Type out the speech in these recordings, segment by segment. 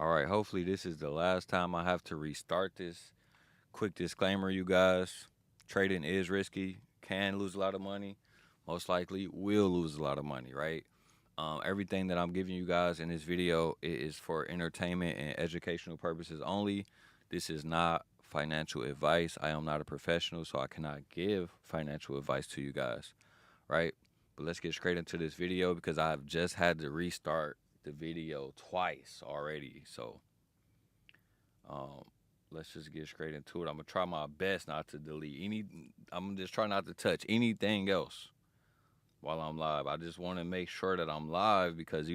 All right, hopefully this is the last time I have to restart this. Quick disclaimer, you guys. Trading is risky, can lose a lot of money, most likely will lose a lot of money, right? Everything that I'm giving you guys in this video is for entertainment and educational purposes only. This is not financial advice. I am not a professional, so I cannot give financial advice to you guys, right? But let's get straight into this video because I've just had to restart the video twice already. So um, let's just get straight into it. I'm gonna try my best not to delete any. I'm just trying not to touch anything else while I'm live. I just want to make sure that I'm live because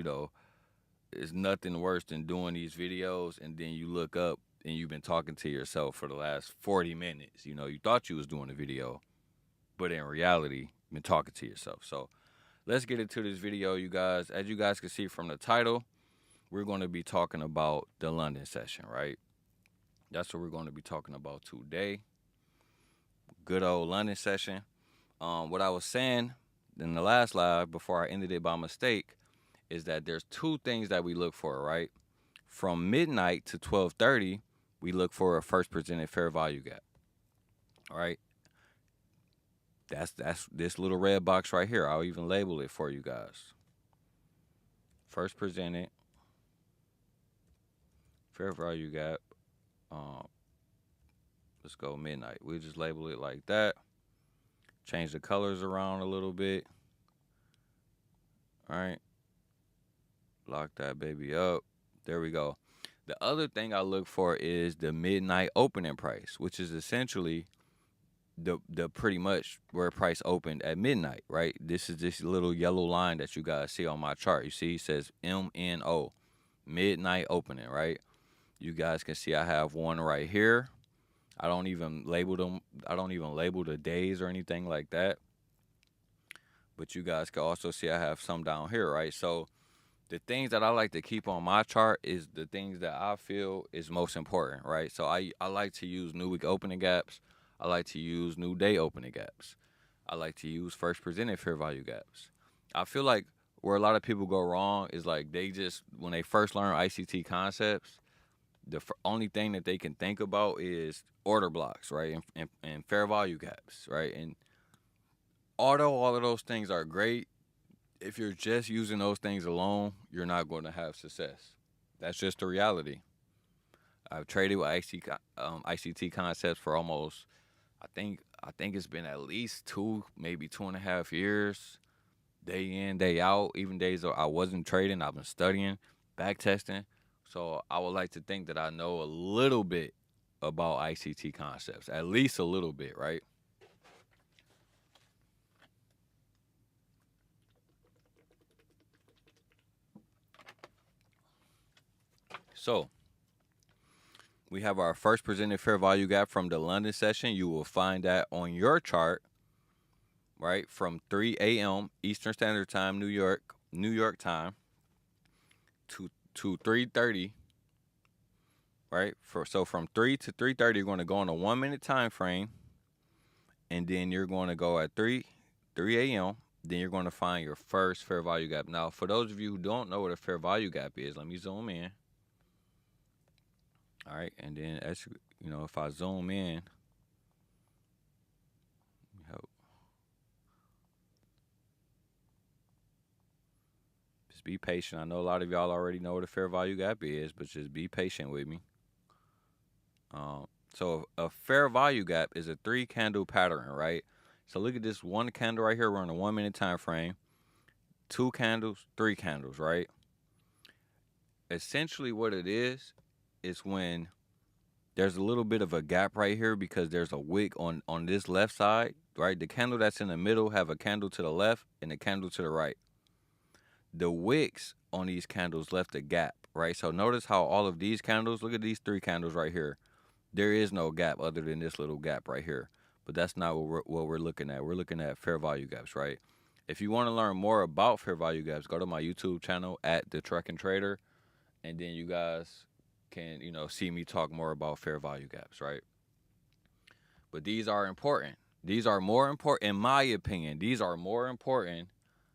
it's nothing worse than doing these videos and then you look up and you've been talking to yourself for the last 40 minutes. You thought you was doing a video, but in reality, you've been talking to yourself. So let's get into this video, you guys. As you guys can see from the title, we're going to be talking about the London session, right? That's what we're going to be talking about today. Good old London session. What I was saying in the last live before I ended it by mistake is that there's two things that we look for, right? From midnight to 12:30, we look for a first presented fair value gap. All right. That's this little red box right here. I'll even label it for you guys. First presented fair value gap. Let's go midnight. We'll just label it like that. Change the colors around a little bit. All right. Lock that baby up. There we go. The other thing I look for is the midnight opening price, which is essentially the pretty much where price opened at midnight, right? This is this little yellow line that you guys see on my chart. You see it says MNO, midnight opening, right? You guys can see I have one right here. I don't even label them. I don't even label the days or anything like that. But you guys can also see I have some down here, right? So the things that I like to keep on my chart is the things that I feel is most important, right? So I like to use new week opening gaps. I like to use new day opening gaps. I like to use first presented fair value gaps. I feel like where a lot of people go wrong is like they just, when they first learn ICT concepts, the only thing that they can think about is order blocks, right? And fair value gaps, right? And although all of those things are great, if you're just using those things alone, you're not going to have success. That's just the reality. I've traded with ICT concepts for almost, I think it's been at least two, maybe 2.5 years, day in, day out. Even days I wasn't trading, I've been studying, back testing. So I would like to think that I know a little bit about ICT concepts, at least a little bit, right? So we have our first presented fair value gap from the London session. You will find that on your chart, right, from 3 a.m. Eastern Standard Time, New York time, to 3:30, right? So from 3 to 3:30, you're going to go on a 1 minute time frame, and then you're going to go at 3 a.m. Then you're going to find your first fair value gap. Now, for those of you who don't know what a fair value gap is, let me zoom in. All right, and then as if I zoom in, just be patient. I know a lot of y'all already know what a fair value gap is, but just be patient with me. So a fair value gap is a 3-candle pattern, right? So look at this one candle right here. We're on a 1 minute time frame. 2 candles, 3 candles, right? Essentially what it is when there's a little bit of a gap right here because there's a wick on this left side, right? The candle that's in the middle have a candle to the left and a candle to the right. The wicks on these candles left a gap, right? So notice how all of these candles, look at these 3 candles right here. There is no gap other than this little gap right here. But that's not what we're looking at. We're looking at fair value gaps, right? If you want to learn more about fair value gaps, go to my YouTube channel at The Trucking Trader, and then you guys can, see me talk more about fair value gaps, right? But these are important. These are more important, in my opinion. These are more important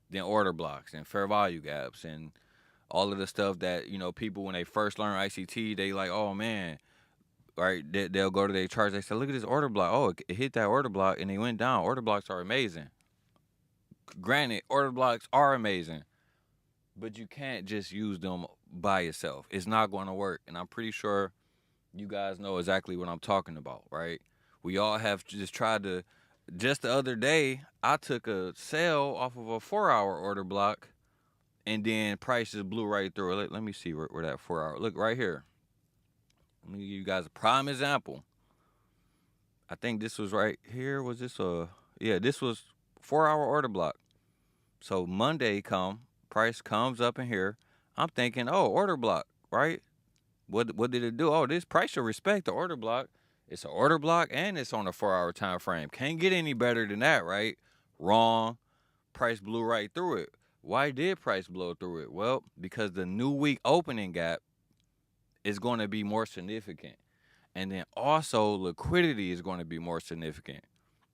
than order blocks and fair value gaps and all of the stuff that, you know, people when they first learn ICT, they like, oh man, right? They'll go to their charts. They say, look at this order block. Oh, it hit that order block and they went down. Order blocks are amazing. Granted, order blocks are amazing, but you can't just use them by yourself. It's not going to work. And I'm pretty sure you guys know exactly what I'm talking about, right? We all have just tried to. Just the other day, I took a sell off of a 4-hour order block, and then prices blew right through it. Let me see where that 4-hour. Look right here. Let me give you guys a prime example. I think this was right here. Was this a? Yeah, this was 4-hour order block. So Monday price comes up in here. I'm thinking, oh, order block, right? What did it do? Oh, this price should respect the order block. It's an order block and it's on a 4-hour time frame. Can't get any better than that, right? Wrong. Price blew right through it. Why did price blow through it? Well, because the new week opening gap is going to be more significant. And then also liquidity is going to be more significant,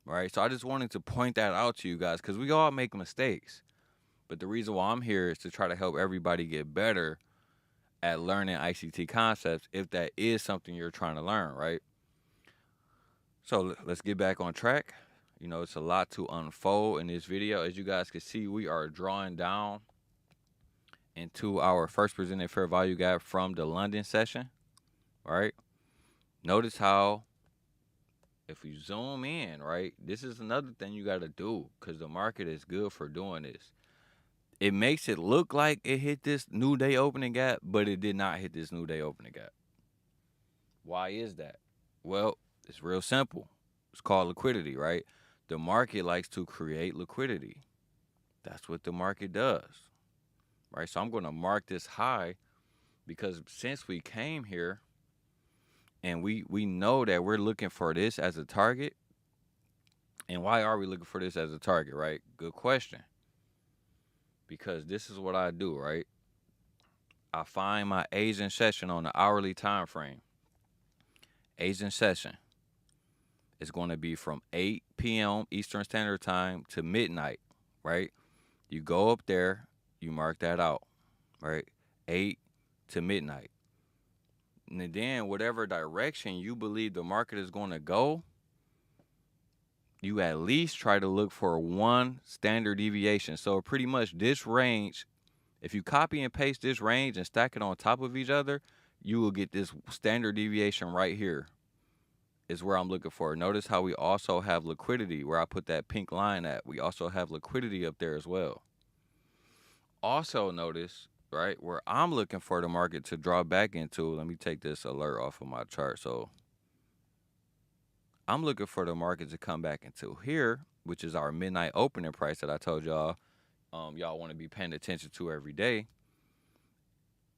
right? So I just wanted to point that out to you guys because we all make mistakes. But the reason why I'm here is to try to help everybody get better at learning ICT concepts if that is something you're trying to learn, right? So let's get back on track. You know, it's a lot to unfold in this video. As you guys can see, we are drawing down into our first presented fair value gap from the London session, right? Notice how if we zoom in, right, this is another thing you got to do because the market is good for doing this. It makes it look like it hit this new day opening gap, but it did not hit this new day opening gap. Why is that? Well, it's real simple. It's called liquidity, right? The market likes to create liquidity. That's what the market does, right? So I'm going to mark this high because since we came here and we know that we're looking for this as a target. And why are we looking for this as a target, right? Good question. Because this is what I do, right? I find my Asian session on the hourly time frame. Asian session is going to be from 8 p.m. Eastern Standard Time to midnight, right? You go up there, you mark that out, right? 8 to midnight. And then whatever direction you believe the market is going to go, you at least try to look for one standard deviation. So pretty much this range, if you copy and paste this range and stack it on top of each other, you will get this standard deviation right here is where I'm looking for. Notice how we also have liquidity where I put that pink line at. We also have liquidity up there as well. Also notice, right, where I'm looking for the market to draw back into. Let me take this alert off of my chart. So I'm looking for the market to come back into here, which is our midnight opening price that I told y'all y'all want to be paying attention to every day.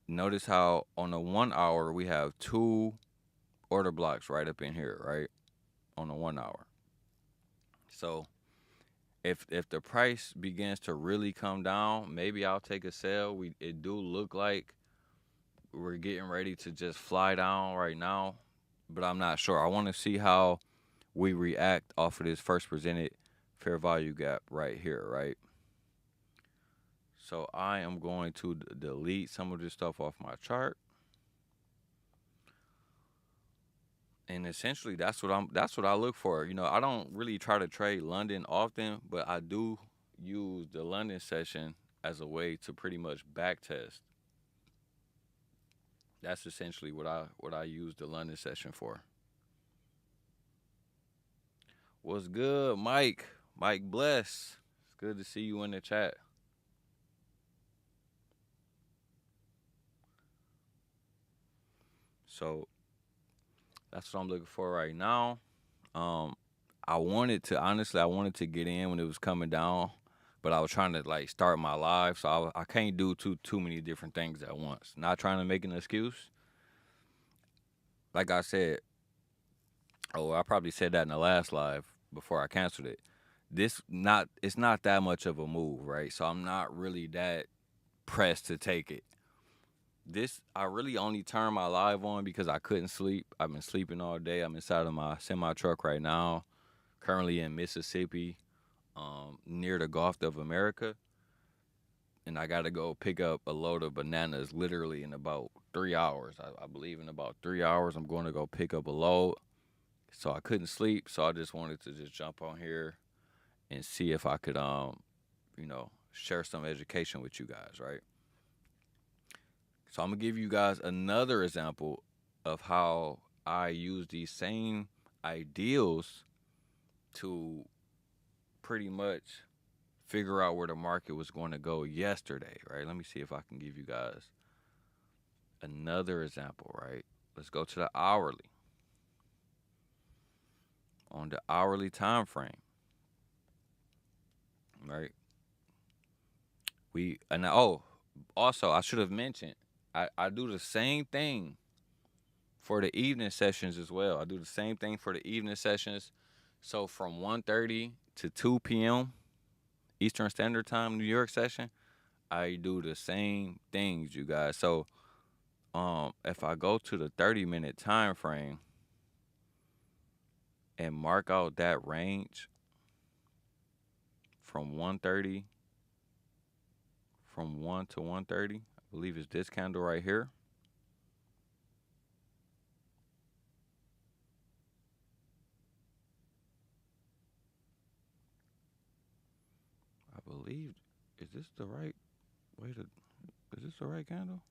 Notice how on the 1 hour we have 2 order blocks right up in here, right? On the 1 hour. So if the price begins to really come down, maybe I'll take a sell. It do look like we're getting ready to just fly down right now, but I'm not sure. I want to see how we react off of this first presented fair value gap right here, right? So I am going to delete some of this stuff off my chart. And essentially that's what I look for. You know, I don't really try to trade London often, but I do use the London session as a way to pretty much backtest. That's essentially what I use the London session for. What's good, Mike? Mike Bless. It's good to see you in the chat. So that's what I'm looking for right now. I wanted to get in when it was coming down, but I was trying to like start my live, so I can't do too many different things at once. Not trying to make an excuse. Like I said, I probably said that in the last live before I canceled it. It's not that much of a move, right? So I'm not really that pressed to take it. I really only turned my live on because I couldn't sleep. I've been sleeping all day. I'm inside of my semi truck right now, currently in Mississippi, near the Gulf of America. and I got to go pick up a load of bananas literally in about 3 hours. I believe in about 3 hours, I'm going to go pick up a load. So I couldn't sleep. So I just wanted to just jump on here and see if I could, share some education with you guys, right? So I'm gonna give you guys another example of how I use these same ideals to pretty much figure out where the market was going to go yesterday, right? Let me see if I can give you guys another example, right? Let's go to the hourly. On the hourly time frame, right? Also I should have mentioned I do the same thing for the evening sessions as well. I do the same thing for the evening sessions. So from 1:30 to 2 p.m. Eastern Standard Time, New York session, I do the same things, you guys. So if I go to the 30-minute time frame and mark out that range from 1:30 from 1 to 1:30, I believe it's this candle right here. I believe, is this the right way to, is this the right candle?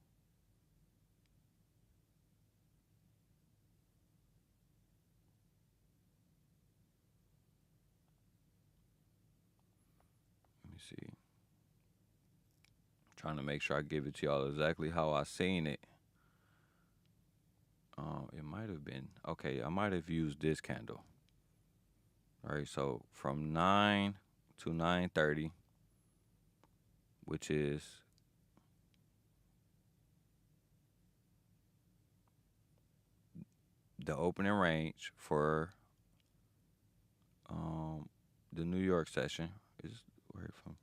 Let me see. Trying to make sure I give it to y'all exactly how I seen it. It might have been, okay, I might have used this candle. All right, so from 9 to 9:30, which is the opening range for the New York session. Is where from?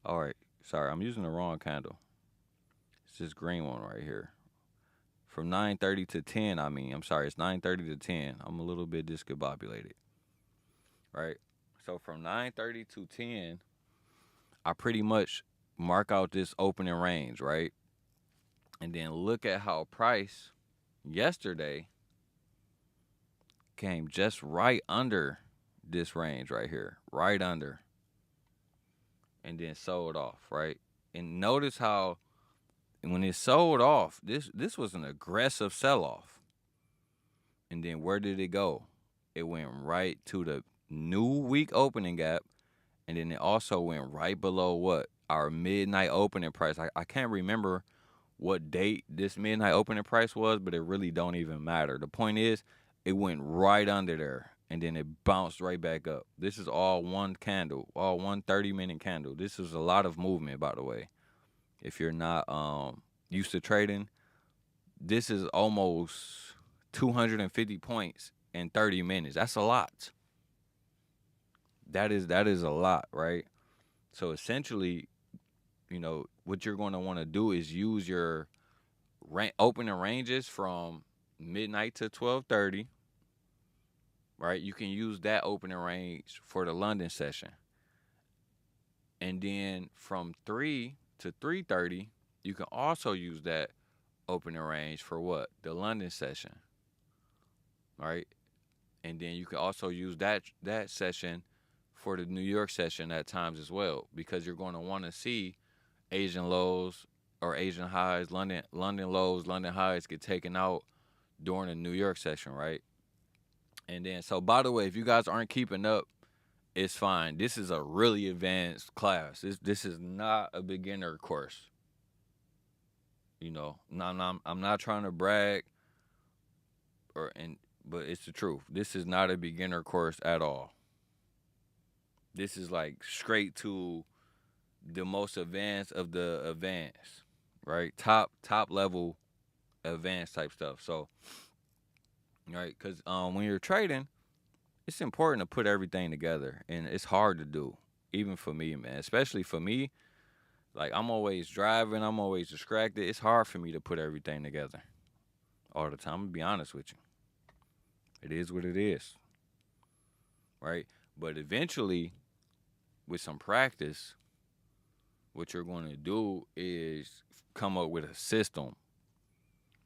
All right, sorry, I'm using the wrong candle. It's this green one right here. From 9:30 to 10, I'm sorry, it's 9:30 to 10. I'm a little bit discombobulated. Right? So from 9:30 to 10, I pretty much mark out this opening range, right? And then look at how price yesterday came just right under this range right here, right under, and then sold off, right? And notice how when it sold off, this was an aggressive sell-off. And then where did it go? It went right to the new week opening gap, and then it also went right below what? Our midnight opening price. I can't remember what date this midnight opening price was, but it really don't even matter. The point is, it went right under there, and then it bounced right back up. This is all one candle, all one 30-minute candle. This is a lot of movement, by the way. If you're not used to trading, this is almost 250 points in 30 minutes. That's a lot. That is a lot, right? So essentially, what you're going to want to do is use your opening ranges from midnight to 12:30, right? You can use that opening range for the London session. And then from 3 to 3:30, you can also use that opening range for what? The London session. Right? And then you can also use that session for the New York session at times as well, because you're going to want to see Asian lows or Asian highs, London lows, London highs get taken out during the New York session, right? And then, so by the way, if you guys aren't keeping up, it's fine. This is a really advanced class. This is not a beginner course. I'm not trying to brag, but it's the truth. This is not a beginner course at all. This is like straight to the most advanced of the advanced, right? Top level advanced type stuff. So, right, because when you're trading, it's important to put everything together, and it's hard to do, even for me, man. Especially for me, like I'm always driving, I'm always distracted. It's hard for me to put everything together all the time. I'm gonna be honest with you. It is what it is, right? But eventually, with some practice, what you're going to do is come up with a system.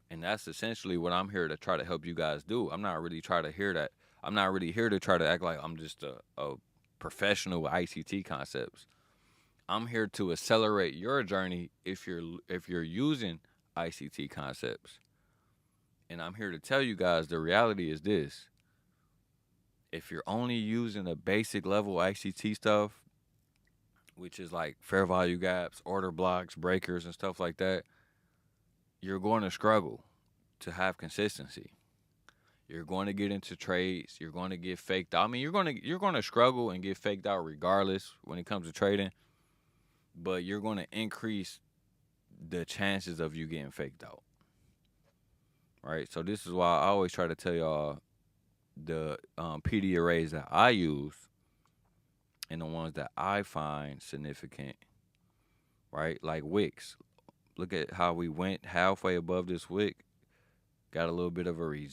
And that's essentially what I'm here to try to help you guys do. I'm not really trying to hear that. I'm not really here to try to act like I'm just a professional with ICT concepts. I'm here to accelerate your journey if you're using ICT concepts. And I'm here to tell you guys the reality is this. If you're only using the basic level ICT stuff, which is like fair value gaps, order blocks, breakers, and stuff like that, you're going to struggle to have consistency. You're going to get into trades. You're going to get faked out. I mean, you're going to struggle and get faked out regardless when it comes to trading, but you're going to increase the chances of you getting faked out. Right? So this is why I always try to tell y'all the PD arrays that I use and the ones that I find significant, right? Like wicks. Look at how we went halfway above this wick, got a little bit of a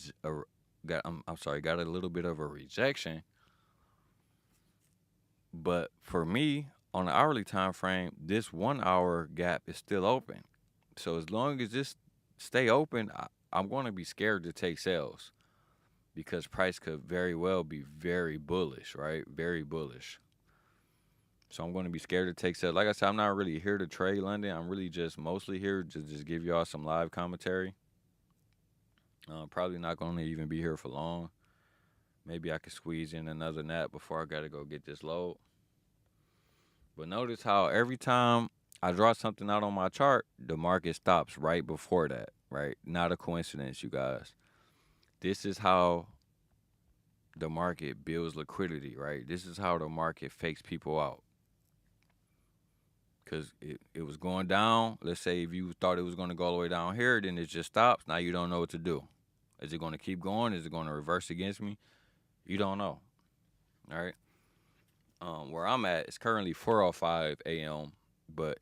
got a little bit of a rejection. But for me, on the hourly time frame, this 1 hour gap is still open. So as long as this stay open, I'm going to be scared to take sales because price could very well be very bullish, right? Very bullish. So I'm going to be scared to take sales. Like I said, I'm not really here to trade London. I'm really just mostly here to just give y'all some live commentary. Probably not going to even be here for long. Maybe I could squeeze in another nap before I got to go get this load. But notice how every time I draw something out on my chart, the market stops right before that, right? Not a coincidence, you guys. This is how the market builds liquidity, right? This is how the market fakes people out. Because it was going down. Let's say if you thought it was going to go all the way down here, then it just stops. Now you don't know what to do. Is it going to keep going? Is it going to reverse against me? You don't know. All right. Where I'm at, it's currently 4:05 a.m. But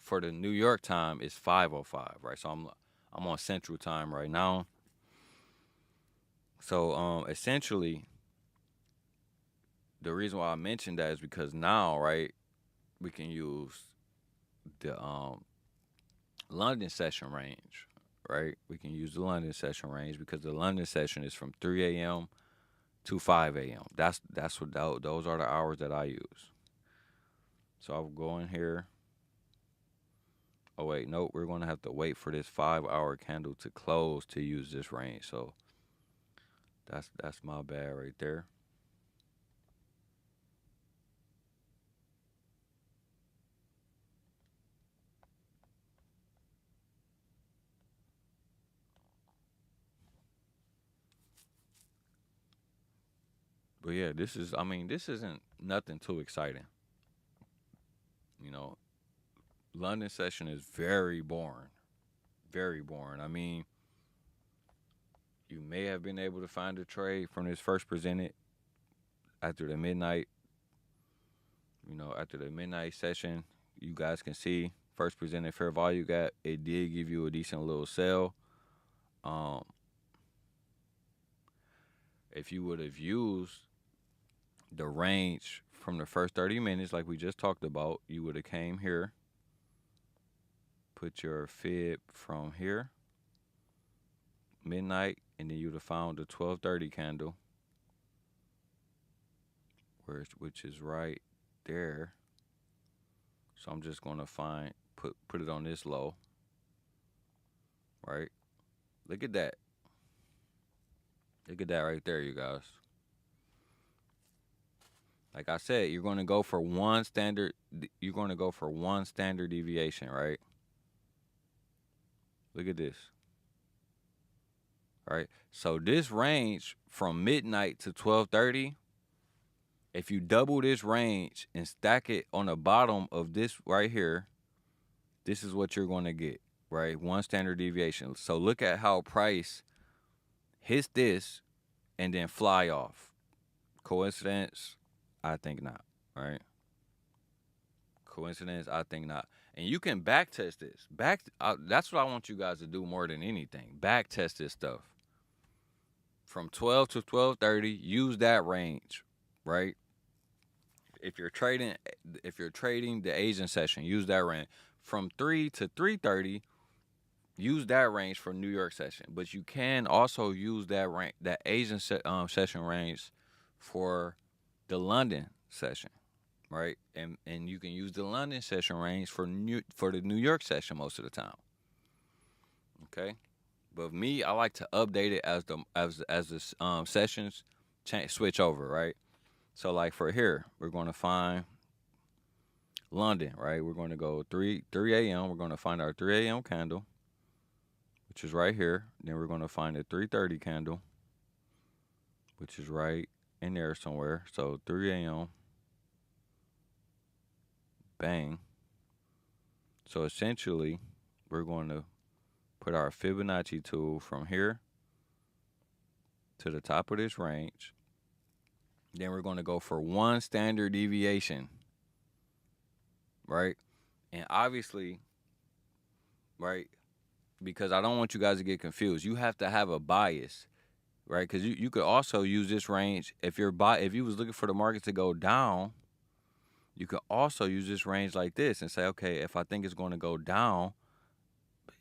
for the New York time, it's 5:05. Right. So I'm on Central Time right now. So essentially, the reason why I mentioned that is because now, right, we can use the London session range, right? We can use the London session range because the London session is from 3 a.m. to 5 a.m. That's what those are the hours that I use. So I'll go in here. Oh wait, nope. We're gonna have to wait for this 5-hour candle to close to use this range. So that's my bad right there. But yeah, this isn't nothing too exciting. You know, London session is very boring. Very boring. I mean, you may have been able to find a trade from this first presented after the midnight. After the midnight session, you guys can see first presented fair value gap. It did give you a decent little sell. If you would have used the range from the first 30 minutes, like we just talked about, you would have came here, put your fib from here, midnight, and then you'd have found the 12:30 candle, which is right there. So I'm just gonna put it on this low, right? Look at that. Look at that right there, you guys. Like I said, you're gonna go for one standard. You're gonna go for one standard deviation, right? Look at this. All right. So this range from midnight to 12:30. If you double this range and stack it on the bottom of this right here, this is what you're going to get, right? One standard deviation. So look at how price hits this and then fly off. Coincidence? I think not, right? Coincidence? I think not. And you can backtest this. That's what I want you guys to do more than anything. Backtest this stuff. From 12 to 12:30, use that range, right? if you're trading the Asian session, use that range from 3 to 3:30. Use that range for New York session, but you can also use that Asian session range for the London session, right? And you can use the London session range for the New York session most of the time. Okay, but me, I like to update it as the sessions switch over, right? So like for here, we're going to find London, right? We're going to go 3 a.m. We're going to find our 3 a.m. candle, which is right here. Then we're going to find a 3:30 candle, which is right in there somewhere. So 3 a.m. Bang. So essentially, we're going to put our Fibonacci tool from here to the top of this range. Then we're going to go for one standard deviation, right? And obviously, right, because I don't want you guys to get confused, you have to have a bias, right? Because you could also use this range if you was looking for the market to go down. You could also use this range like this and say, okay, if I think it's going to go down,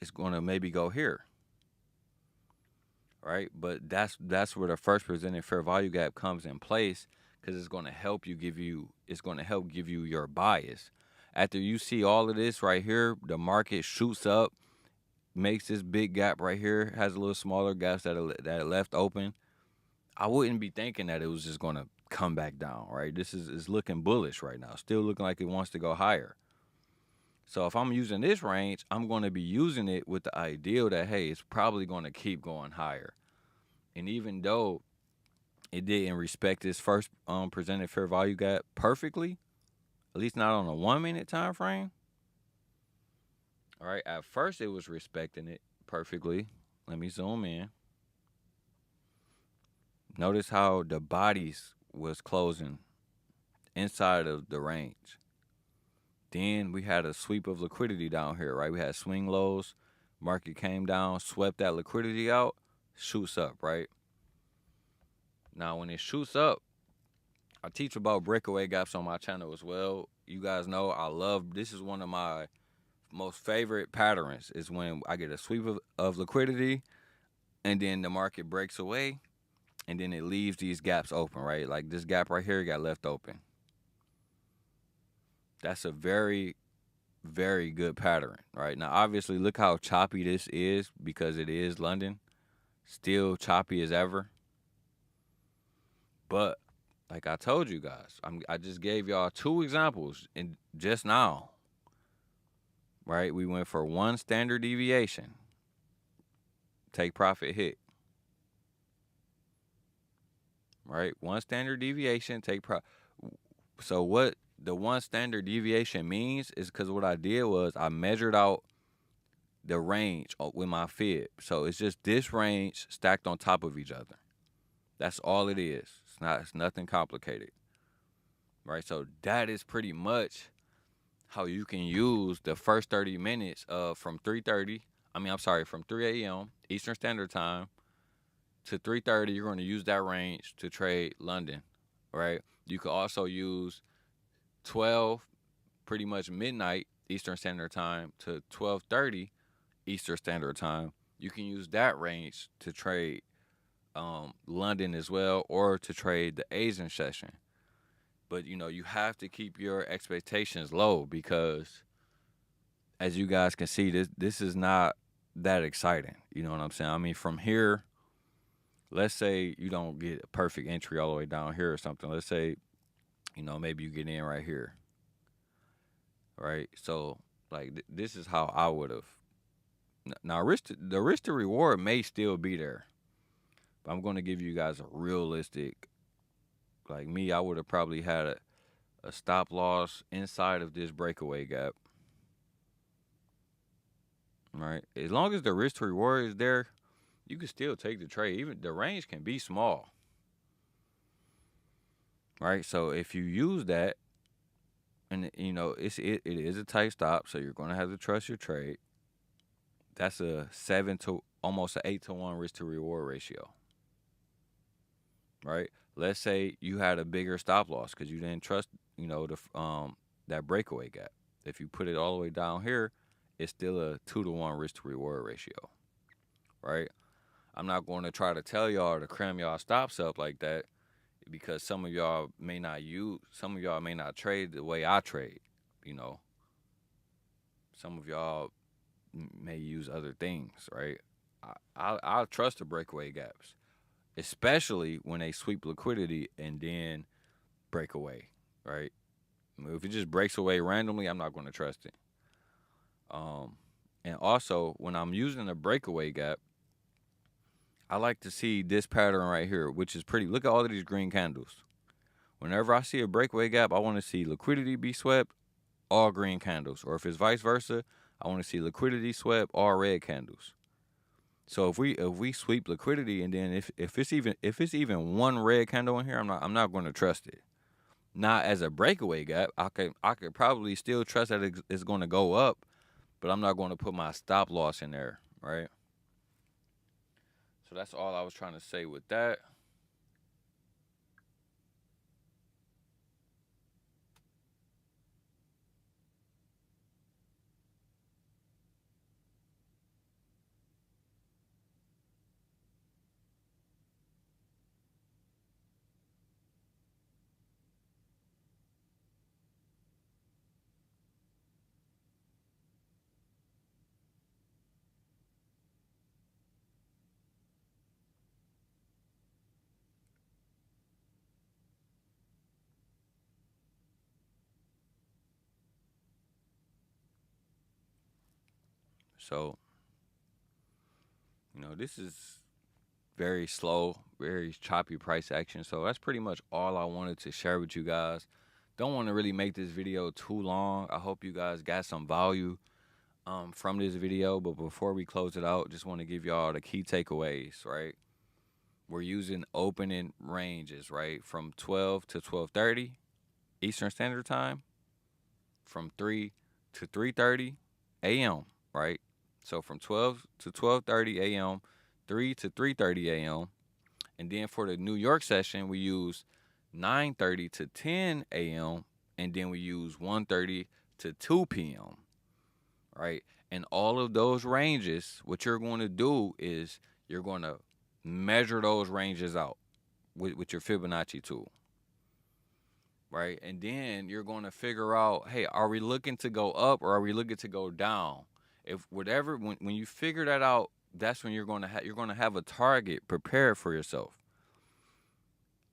it's going to maybe go here, right? But that's where the first presented fair value gap comes in place, because it's going to help give you your bias. After you see all of this right here, the market shoots up, makes this big gap right here, has a little smaller gaps that are left open. I wouldn't be thinking that it was just going to come back down, right? This is looking bullish right now, still looking like it wants to go higher. So if I'm using this range, I'm going to be using it with the ideal that, hey, it's probably going to keep going higher. And even though it didn't respect this first presented fair value gap perfectly, at least not on a 1 minute time frame. All right, at first it was respecting it perfectly. Let me zoom in. Notice how the bodies was closing inside of the range. Then we had a sweep of liquidity down here, right? We had swing lows. Market came down, swept that liquidity out, shoots up, right? Now, when it shoots up, I teach about breakaway gaps on my channel as well. You guys know this is one of my most favorite patterns, is when I get a sweep of liquidity and then the market breaks away and then it leaves these gaps open, right? Like this gap right here got left open. That's a very, very good pattern, right? Now, obviously, look how choppy this is, because it is London. Still choppy as ever. But like I told you guys, I just gave y'all 2 examples in just now, right? We went for one standard deviation, take profit hit, right? One standard deviation, take profit. So what the one standard deviation means is, because what I did was I measured out the range with my fib. So it's just this range stacked on top of each other. That's all it is. It's nothing complicated, right? So that is pretty much how you can use the first 30 minutes from 3 a.m. Eastern Standard Time to 3:30. You're going to use that range to trade London, right? You could also use 12, pretty much midnight Eastern Standard Time to 12:30 Eastern Standard Time. You can use that range to trade London as well, or to trade the Asian session. But you have to keep your expectations low, because as you guys can see, this is not that exciting. You know what I'm saying? I mean, from here, let's say you don't get a perfect entry all the way down here or something. Let's say, maybe you get in right here, right? So like this is how I would have. Now the risk to reward may still be there, but I'm going to give you guys a realistic. Like me, I would have probably had a stop loss inside of this breakaway gap. Right? As long as the risk to reward is there, you can still take the trade. Even the range can be small. Right? So if you use that, and it is a tight stop, so you're going to have to trust your trade. That's a 7 to almost an 8 to 1 risk to reward ratio. Right? Let's say you had a bigger stop loss because you didn't trust that breakaway gap. If you put it all the way down here, it's still a 2-to-1 risk to reward ratio, right? I'm not going to try to tell y'all to cram y'all stops up like that, because some of y'all may not trade the way I trade. Some of y'all may use other things, right? I'll trust the breakaway gaps, especially when they sweep liquidity and then break away, right? If it just breaks away randomly, I'm not going to trust it. And also, when I'm using a breakaway gap, I like to see this pattern right here, which is pretty. Look at all of these green candles. Whenever I see a breakaway gap, I want to see liquidity be swept, all green candles. Or if it's vice versa, I want to see liquidity swept, all red candles. So if we sweep liquidity, and then if it's even one red candle in here, I'm not going to trust it. Not as a breakaway gap. I could probably still trust that it's going to go up, but I'm not going to put my stop loss in there, right? So that's all I was trying to say with that. So, this is very slow, very choppy price action. So that's pretty much all I wanted to share with you guys. Don't want to really make this video too long. I hope you guys got some value from this video. But before we close it out, just want to give y'all the key takeaways, right? We're using opening ranges, right? From 12 to 12:30 Eastern Standard Time, from 3 to 3:30 a.m., right? So from 12 to 12:30 a.m., 3 to 3:30 a.m., and then for the New York session, we use 9:30 to 10 a.m., and then we use 1:30 to 2 p.m., right? And all of those ranges, what you're going to do is you're going to measure those ranges out with your Fibonacci tool, right? And then you're going to figure out, hey, are we looking to go up or are we looking to go down? When you figure that out, that's when you're going to have a target prepared for yourself.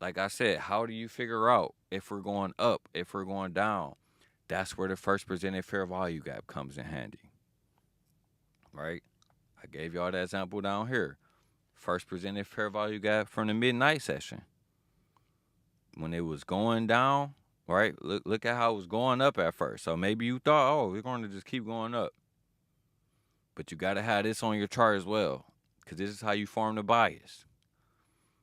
Like I said, how do you figure out if we're going up, if we're going down? That's where the first presented fair value gap comes in handy, right? I gave y'all that example down here. First presented fair value gap from the midnight session. When it was going down, right? Look at how it was going up at first. So maybe you thought, oh, we're going to just keep going up. But you got to have this on your chart as well, because this is how you form the bias.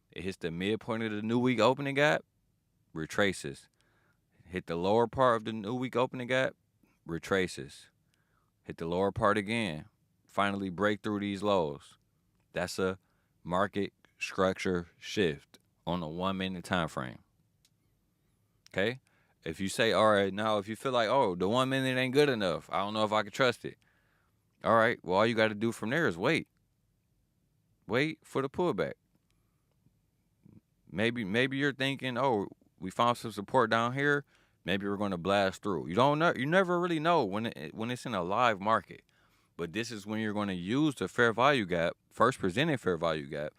It hits the midpoint of the new week opening gap, retraces. Hit the lower part of the new week opening gap, retraces. Hit the lower part again. Finally break through these lows. That's a market structure shift on a 1 minute time frame. Okay? If you say, all right, now if you feel like, oh, the 1 minute ain't good enough, I don't know if I can trust it. All right, well, all you got to do from there is wait. Wait for the pullback. Maybe you're thinking, oh, we found some support down here. Maybe we're going to blast through. You don't know. You never really know when it's in a live market. But this is when you're going to use the fair value gap, first presented fair value gap.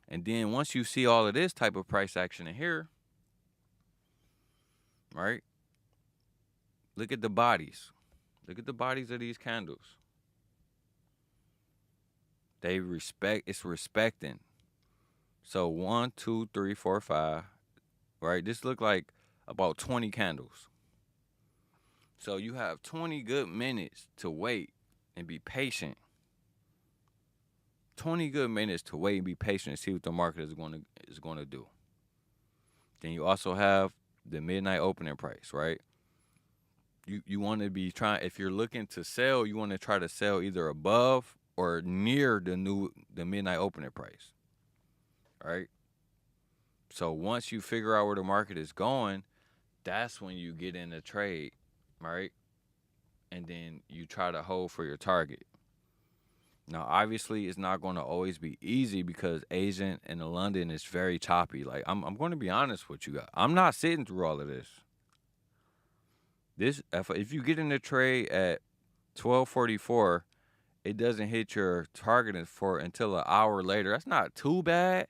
And then once you see all of this type of price action in here, right? Look at the bodies. Look at the bodies of these candles. It's respecting. So 1, 2, 3, 4, 5, right? This look like about 20 candles. So you have 20 good minutes to wait and be patient. 20 good minutes to wait and be patient and see what the market is going to do. Then you also have the midnight opening price, right? You want to be trying, if you're looking to sell, you want to try to sell either above or near the midnight opening price, right? So once you figure out where the market is going, that's when you get in a trade, right? And then you try to hold for your target. Now, obviously, it's not going to always be easy because Asian and London is very choppy. Like, I'm going to be honest with you guys. I'm not sitting through all of this. If you get in a trade at 12:44, it doesn't hit your target for until an hour later. That's not too bad.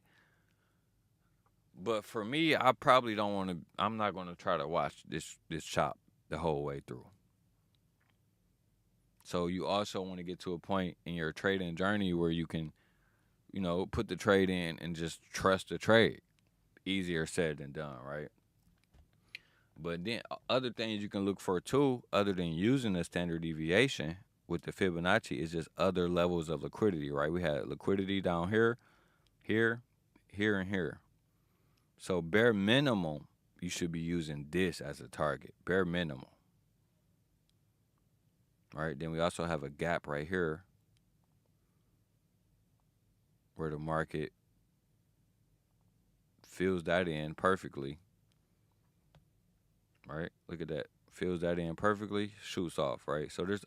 But for me, I probably don't want to. I'm not going to try to watch this chop the whole way through. So you also want to get to a point in your trading journey where you can, put the trade in and just trust the trade. Easier said than done, right? But then other things you can look for too, other than using the standard deviation with the Fibonacci, is just other levels of liquidity, right? We had liquidity down here, here, here, and here. So bare minimum, you should be using this as a target. Bare minimum. Right? Then we also have a gap right here where the market fills that in perfectly. Right? Look at that. Fills that in perfectly, shoots off, right? So there's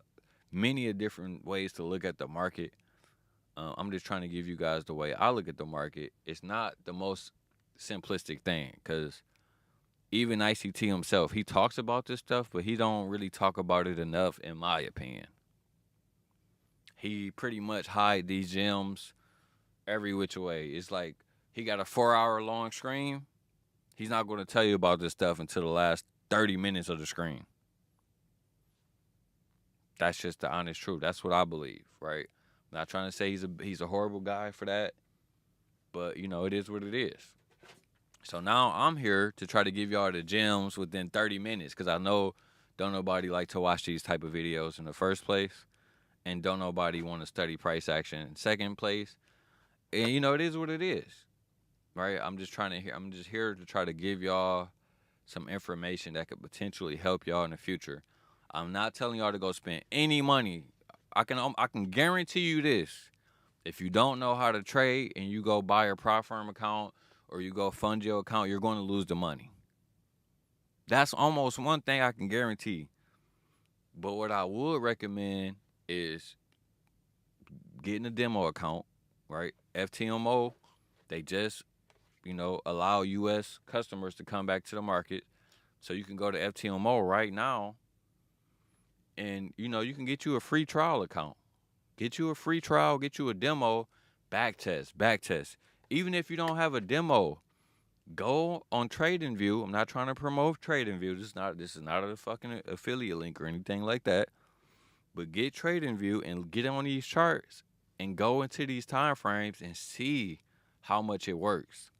many different ways to look at the market. I'm just trying to give you guys the way I look at the market. It's not the most simplistic thing because even ICT himself, he talks about this stuff, but he don't really talk about it enough, in my opinion. He pretty much hide these gems every which way. It's like he got a 4-hour long screen. He's not going to tell you about this stuff until the last 30 minutes of the screen. That's just the honest truth. That's what I believe, right? I'm not trying to say he's a horrible guy for that, but it is what it is. So now I'm here to try to give y'all the gems within 30 minutes because I know don't nobody like to watch these type of videos in the first place, and don't nobody want to study price action in second place. And it is what it is, right? I'm just here to try to give y'all some information that could potentially help y'all in the future. I'm not telling y'all to go spend any money. I can guarantee you this. If you don't know how to trade and you go buy a prop firm account or you go fund your account, you're going to lose the money. That's almost one thing I can guarantee. But what I would recommend is getting a demo account, right? FTMO, they just, allow U.S. customers to come back to the market. So you can go to FTMO right now and, you can get you a free trial account. Get you a free trial, get you a demo, backtest. Even if you don't have a demo, go on TradingView. I'm not trying to promote TradingView. This is not a fucking affiliate link or anything like that. But get TradingView and get on these charts and go into these time frames and see how much it works.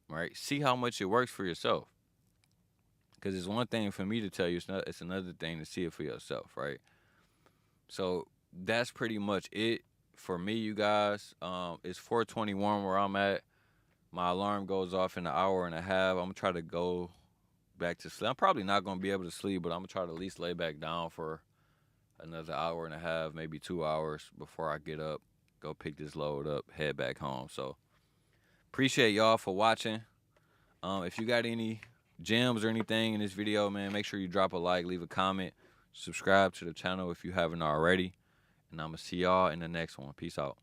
Right? See how much it works for yourself. Because it's one thing for me to tell you, it's another thing to see it for yourself, right? So that's pretty much it for me, you guys. It's 4:21 where I'm at. My alarm goes off in an hour and a half. I'm going to try to go back to sleep. I'm probably not going to be able to sleep, but I'm going to try to at least lay back down for another hour and a half, maybe 2 hours before I get up, go pick this load up, head back home. So appreciate y'all for watching. If you got any gems or anything in this video, man, make sure you drop a like, leave a comment, subscribe to the channel if you haven't already. And I'm going to see y'all in the next one. Peace out.